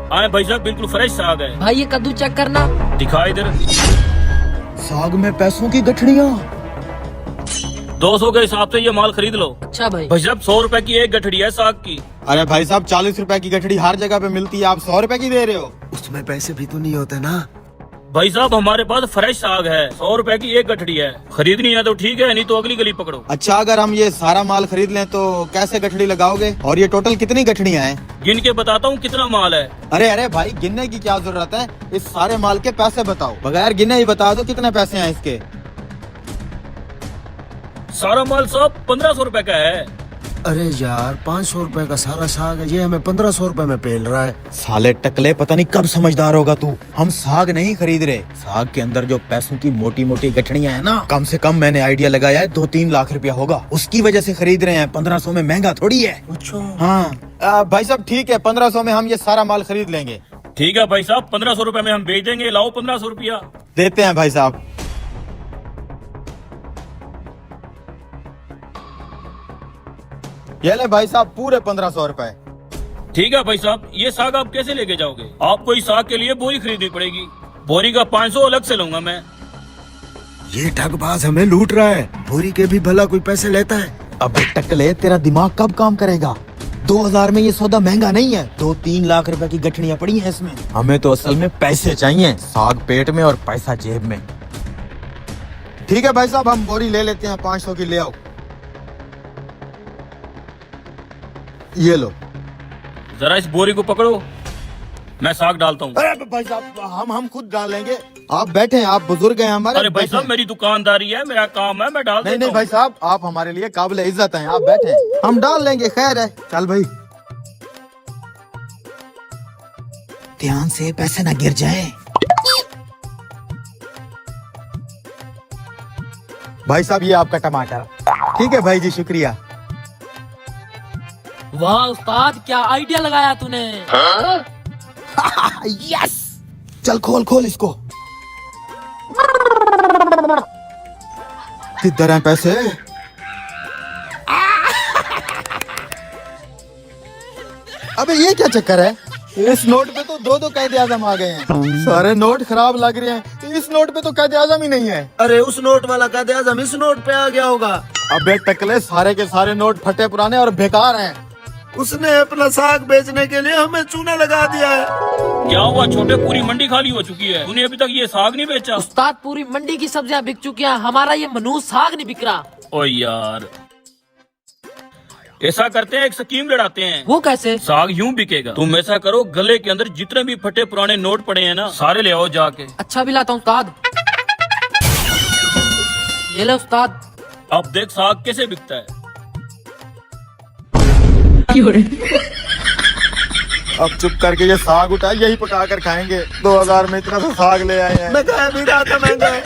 आए भाई साहब, बिल्कुल फ्रेश साग है। भाई ये कद्दू चेक करना। दिखा इधर। साग में पैसों की गठड़ियाँ। 200 के हिसाब से ये माल खरीद लो। अच्छा भाई। भाई साहब 100 रुपए की एक गठड़ी है साग की। अरे भाई साहब 40 रुपए की गठड़ी हर जगह पे मिलती है, आप 100 रुपए की दे रहे हो? उसमें पैसे भी तो नहीं होते ना। भाई साहब हमारे पास फ्रेश साग है, 100 रुपए की एक गठड़ी है। खरीदनी है तो ठीक है, नहीं तो अगली गली पकड़ो। अच्छा, अगर हम ये सारा माल खरीद लें तो कैसे गठड़ी लगाओगे? और ये टोटल कितनी गठड़ियाँ हैं? गिन के बताता हूँ कितना माल है। अरे अरे भाई, गिनने की क्या जरूरत है, इस सारे माल के पैसे बताओ। बगैर गिने ही बता दो कितने पैसे हैं इसके। सारा माल साहब 1500 रुपए का है। अरे यार 500 रुपए का सारा साग है, ये हमें 1500 रुपए में पेल रहा है। साले टकले, पता नहीं कब समझदार होगा तू। हम साग नहीं खरीद रहे, साग के अंदर जो पैसों की मोटी मोटी गठड़ियाँ हैं ना, कम से कम मैंने आइडिया लगाया है 2-3 लाख रुपया होगा, उसकी वजह से खरीद रहे हैं। 1500 में महंगा थोड़ी है। अच्छा हाँ भाई साहब ठीक है, 1500 में हम ये सारा माल खरीद लेंगे। ठीक है भाई साहब, 1500 रुपए में हम बेच देंगे। लाओ 1500 रुपया। देते हैं भाई साहब। ये ले भाई साहब पूरे 1500 रुपए। ठीक है भाई साहब, ये साग आप कैसे लेके जाओगे? आपको इस साग के लिए बोरी खरीदनी पड़ेगी। बोरी का 500 अलग से लूंगा मैं। ये ठगबाज हमें लूट रहा है, बोरी के भी भला कोई पैसे लेता है। अबे टकले, तेरा दिमाग कब काम करेगा? 2000 में ये सौदा महंगा नहीं है। 2-3 लाख रुपए की गठड़ियाँ पड़ी हैं इसमें। हमें तो असल में पैसे चाहिए, साग पेट में और पैसा जेब में। ठीक है भाई साहब, हम बोरी ले लेते हैं, 500 की ले आओ। ये लो। जरा इस बोरी को पकड़ो, मैं साग डालता हूँ। अरे भाई साहब हम खुद डालेंगे, आप बैठे, आप बुजुर्ग हैं हमारे। अरे भाई साहब मेरी दुकानदारी है, मेरा काम है, मैं डाल नहीं देता नहीं हूँ। भाई साहब, आप हमारे लिए काबिल इज्जत हैं, आप बैठे, हम डाल लेंगे। खैर है, चल भाई। ध्यान से, पैसे ना गिर जाए। भाई साहब ये आपका टमाटर। ठीक है भाई जी, शुक्रिया। वाह उस्ताद, क्या आइडिया लगाया तूने। यस, चल खोल खोल इसको। किधर हैं पैसे? अबे ये क्या चक्कर है? इस नोट पे तो 2-2 कायदे आजम आ गए हैं। सारे नोट खराब लग रहे हैं, इस नोट पे तो कायदे आजम ही नहीं है। अरे उस नोट वाला कायदे आजम इस नोट पे आ गया होगा। अबे टकले, सारे के सारे नोट फटे पुराने और बेकार हैं। उसने अपना साग बेचने के लिए हमें चूना लगा दिया है। क्या हुआ छोटे, पूरी मंडी खाली हो चुकी है, तूने अभी तक ये साग नहीं बेचा? उस्ताद पूरी मंडी की सब्जियां बिक चुकी हैं, हमारा ये मनूस साग नहीं बिक रहा। ओ यार, ऐसा करते हैं, एक स्कीम लड़ाते हैं। वो कैसे? साग यूं बिकेगा, तुम ऐसा करो, गले के अंदर जितने भी फटे पुराने नोट पड़े हैं ना, सारे ले आओ जाके। अच्छा भी लाता हूँ उस्ताद। ये ले उस्ताद। अब देख साग कैसे बिकता है। अब चुप करके ये साग उठा, यही पका कर खाएंगे। 2000 में इतना सा साग ले आए हैं। मैं कह भी रहा था महंगा है।